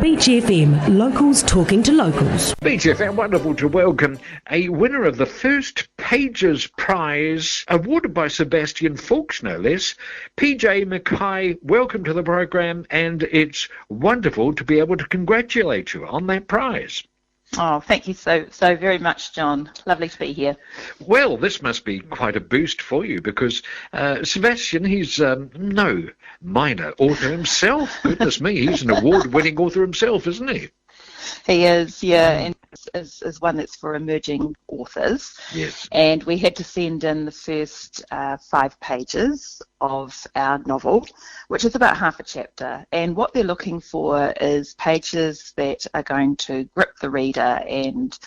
Beach FM, locals talking to locals. Beach FM, wonderful to welcome a winner of the first Pages Prize, awarded by Sebastian Fawkes, no less. P.J McKay, welcome to the program, and it's wonderful to be able to congratulate you on that prize. Oh, thank you so very much, John. Lovely to be here. Well, this must be quite a boost for you because Sebastian, he's no minor author himself. Goodness me, he's an award-winning author himself, isn't he? He is, yeah, and is one that's for emerging authors. Yes. And we had to send in the first 5 pages of our novel, which is about half a chapter. And what they're looking for is pages that are going to grip the reader and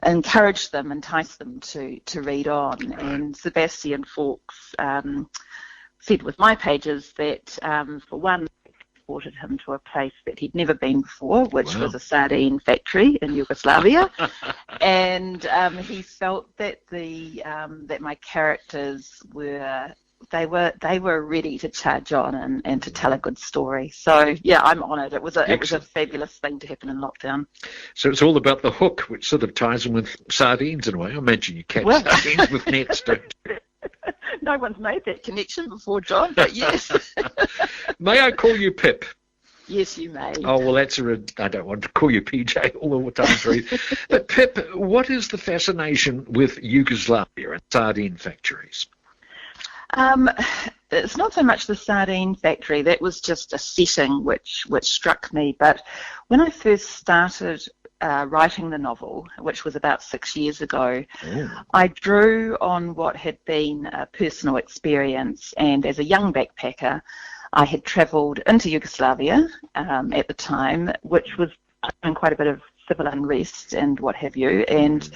encourage them, entice them to read on. And Sebastian Fawkes said with my pages that, for one, transported him to a place that he'd never been before, which was a sardine factory in Yugoslavia, and he felt that that my characters were ready to charge on and to tell a good story. So yeah, I'm honoured. It was a fabulous thing to happen in lockdown. So it's all about the hook, which sort of ties in with sardines in a way. I imagine you catch sardines with nets, don't you? No one's made that connection before, John, but yes. May I call you Pip? Yes, you may. Oh, well, I don't want to call you PJ all the time through. But Pip, what is the fascination with Yugoslavia and sardine factories? It's not so much the sardine factory. That was just a setting which struck me. But when I first started writing the novel, which was about 6 years ago, I drew on what had been a personal experience. And as a young backpacker, I had travelled into Yugoslavia at the time, which was in quite a bit of civil unrest and what have you. And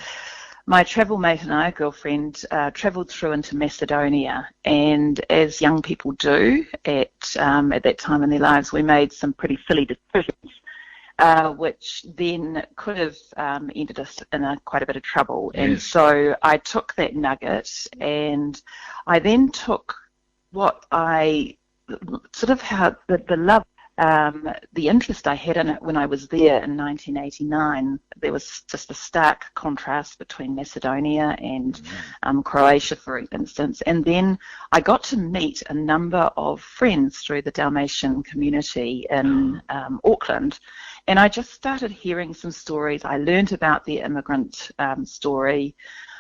my travel mate and I, a girlfriend, travelled through into Macedonia. And as young people do at that time in their lives, we made some pretty silly decisions, which then could have ended us in quite a bit of trouble. Yes. And so I took that nugget and I then took what I sort of how the love, the interest I had in it when I was there in 1989. There was just a stark contrast between Macedonia and Croatia, for instance. And then I got to meet a number of friends through the Dalmatian community in Auckland. And I just started hearing some stories. I learned about the immigrant story.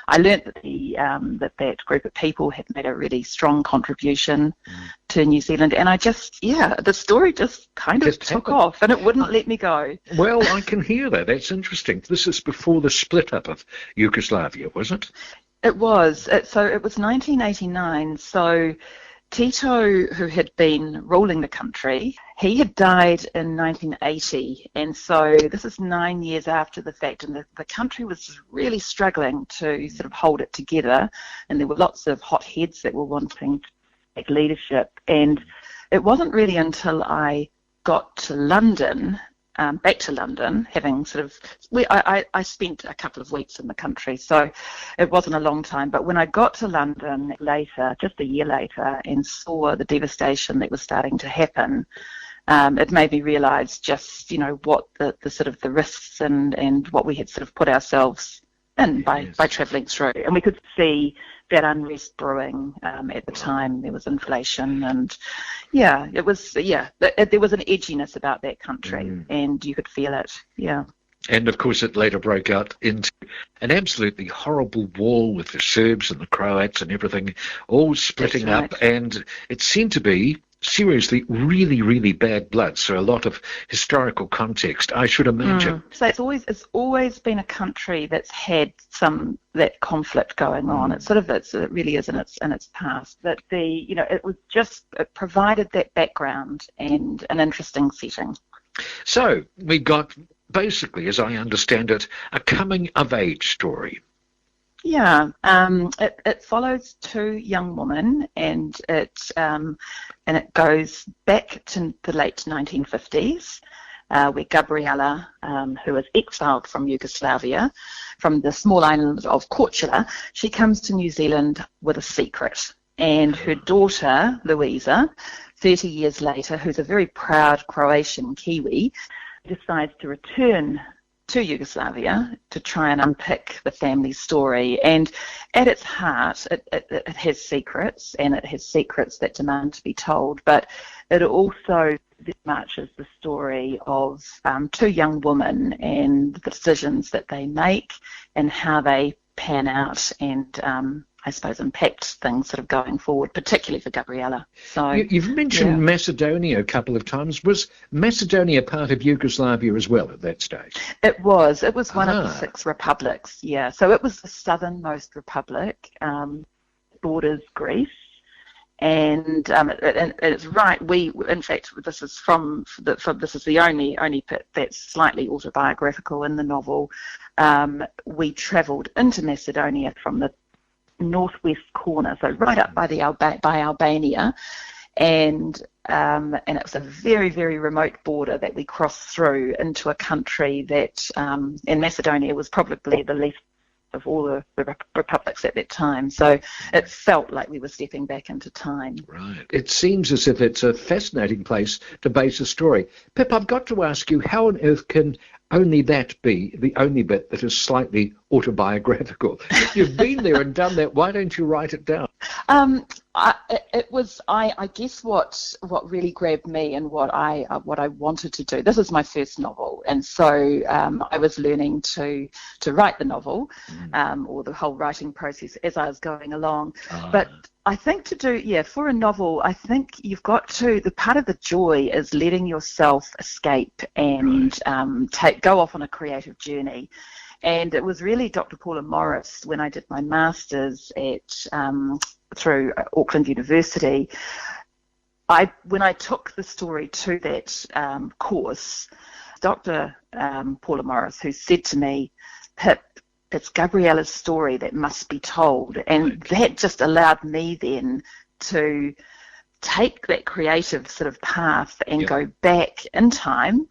I learnt that that group of people had made a really strong contribution to New Zealand, and the story just kind of took off, and it wouldn't let me go. Well, I can hear that. That's interesting. This is before the split up of Yugoslavia, was it? It was. So it was 1989. So Tito, who had been ruling the country, he had died in 1980, and so this is 9 years after the fact, and the country was really struggling to sort of hold it together, and there were lots of hot heads that were wanting to take leadership. And it wasn't really until I got to London, back to London, having sort of, I spent a couple of weeks in the country, so it wasn't a long time, but when I got to London later, just a year later, and saw the devastation that was starting to happen, it made me realise just, what the sort of the risks and what we had sort of put ourselves in by travelling through. And we could see that unrest brewing at the time. There was inflation, and there was an edginess about that country, and you could feel it. And of course it later broke out into an absolutely horrible war with the Serbs and the Croats and everything all splitting up, and it seemed to be seriously really, really bad blood. So a lot of historical context, I should imagine. So it's always been a country that's had that conflict going on. It really is in its past. But it provided that background and an interesting setting. So we got basically, as I understand it, a coming of age story. Yeah, it follows 2 young women, and it goes back to the late 1950s, where Gabriella, who is exiled from Yugoslavia, from the small island of Korčula, she comes to New Zealand with a secret, and her daughter Louisa, 30 years later, who's a very proud Croatian Kiwi, decides to return to Yugoslavia to try and unpick the family story. And at its heart, it has secrets, and it has secrets that demand to be told, but it also very much is the story of two young women and the decisions that they make and how they pan out and I suppose impact things sort of going forward, particularly for Gabriella. So you've mentioned Macedonia a couple of times. Was Macedonia part of Yugoslavia as well at that stage? It was. It was one of the 6 republics. Yeah. So it was the southernmost republic, borders Greece. And it's right. In fact, this is this is the only bit that's slightly autobiographical in the novel. We travelled into Macedonia from the northwest corner, so right up by by Albania, and it was a very, very remote border that we crossed through into a country that in Macedonia was probably the least of all the republics at that time. So it felt like we were stepping back into time. Right. It seems as if it's a fascinating place to base a story. Pip, I've got to ask you, how on earth can only that be the only bit that is slightly autobiographical? If you've been there and done that, why don't you write it down? I guess what really grabbed me and what I wanted to do. This is my first novel, and so I was learning to write the novel, or the whole writing process as I was going along. But I think for a novel, I think you've got to, the part of the joy is letting yourself escape and go off on a creative journey. And it was really Dr. Paula Morris, when I did my master's through Auckland University, when I took the story to that course, Dr. Paula Morris, who said to me, Pip, it's Gabriella's story that must be told. And that just allowed me then to take that creative sort of path and go back in time,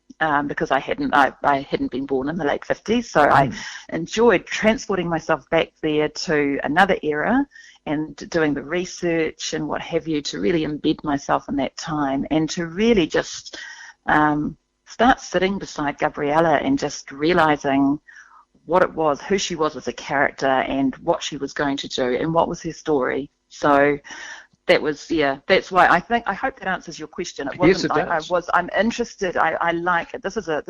because I hadn't been born in the late 50s, so I enjoyed transporting myself back there to another era and doing the research and what have you to really embed myself in that time and to really just start sitting beside Gabriella and just realizing what it was, who she was as a character and what she was going to do and what was her story. So that was, that's why I hope that answers your question. It wasn't, yes, it does. I'm interested, I like it. This is a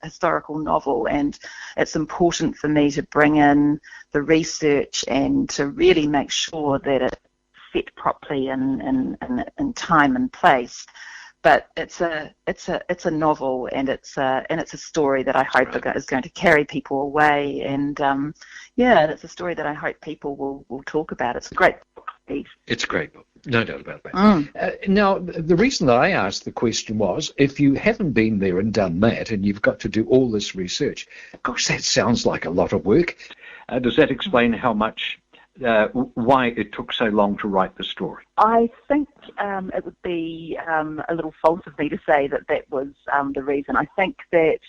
historical novel, and it's important for me to bring in the research and to really make sure that it's set properly in time and place. But it's a novel, and it's a story that I hope is going to carry people away, and it's a story that I hope people will talk about. It's a great book. It's a great book, no doubt about that. Now, the reason that I asked the question was, if you haven't been there and done that, and you've got to do all this research, gosh, that sounds like a lot of work. Does that explain why it took so long to write the story? I think it would be a little false of me to say that was the reason. I think that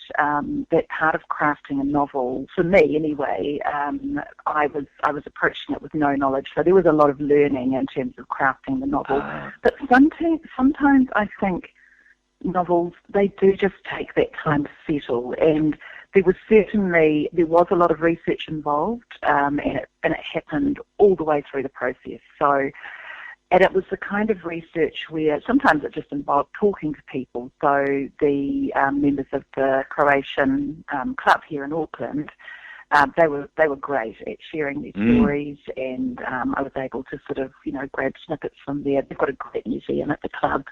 that part of crafting a novel, for me anyway, I was approaching it with no knowledge, so there was a lot of learning in terms of crafting the novel. But sometimes I think novels, they do just take that time to settle, and there was a lot of research involved, and it happened all the way through the process. So, and it was the kind of research where sometimes it just involved talking to people. So the members of the Croatian club here in Auckland, they were great at sharing their stories, and I was able to sort of grab snippets from there. They've got a great museum at the club,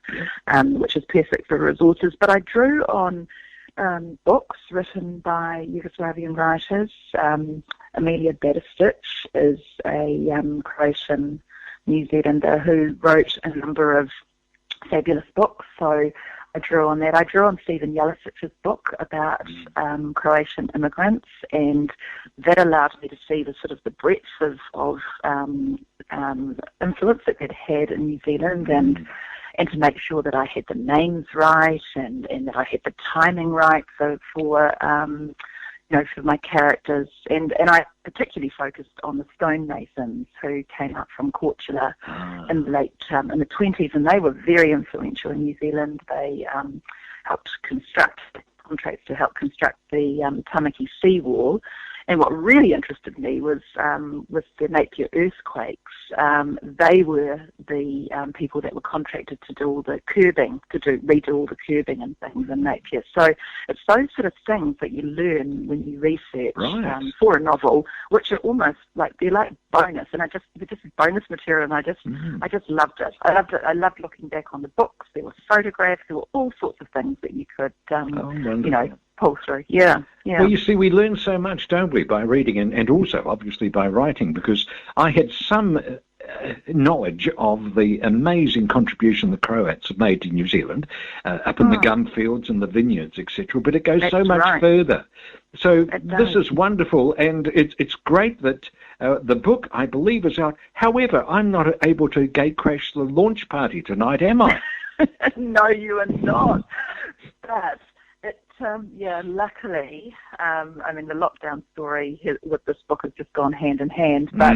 which is perfect for resources. But I drew on books written by Yugoslavian writers. Amelia Badistic is a Croatian New Zealander who wrote a number of fabulous books, so I drew on that. I drew on Stephen Jelisic's book about Croatian immigrants, and that allowed me to see the sort of the breadth of influence that they'd had in New Zealand, and to make sure that I had the names right and that I had the timing right for my characters. And I particularly focused on the stonemasons who came up from Korčula in the late in the 20s, and they were very influential in New Zealand. They helped construct contracts to help construct the Tamaki seawall. And what really interested me was with the Napier earthquakes. They were the people that were contracted to do all the curbing, redo all the curbing and things in Napier. So it's those sort of things that you learn when you research for a novel, which are almost they're like bonus. And they're just bonus material, and I just loved it. I loved it. I loved looking back on the books. There were photographs. There were all sorts of things that you could, pull through. Yeah. Well, you see, we learn so much, don't we, by reading and also, obviously, by writing, because I had some knowledge of the amazing contribution the Croats have made to New Zealand, up in the gum fields and the vineyards, etc., but it goes so much further. So this is wonderful, and it's great that the book, I believe, is out. However, I'm not able to gate crash the launch party tonight, am I? No, you are not. But luckily, the lockdown story with this book has just gone hand in hand, but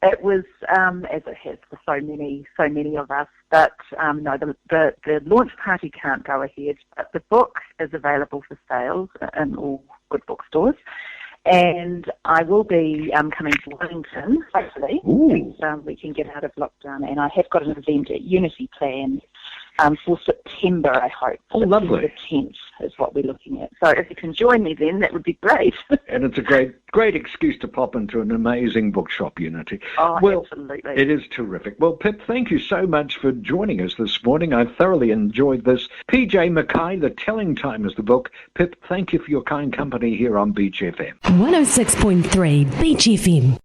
it was, as it has for so many of us, but no, the launch party can't go ahead, but the book is available for sale in all good bookstores. And I will be coming to Wellington, hopefully, once we can get out of lockdown. And I have got an event at Unity planned for September, I hope. Oh, lovely. The 10th is what we're looking at. So if you can join me then, that would be great. And it's a great excuse to pop into an amazing bookshop, Unity. Oh, well, absolutely. It is terrific. Well, Pip, thank you so much for joining us this morning. I've thoroughly enjoyed this. P.J McKay, The Telling Time is the book. Pip, thank you for your kind company here on Beach FM. 106.3 Beach FM.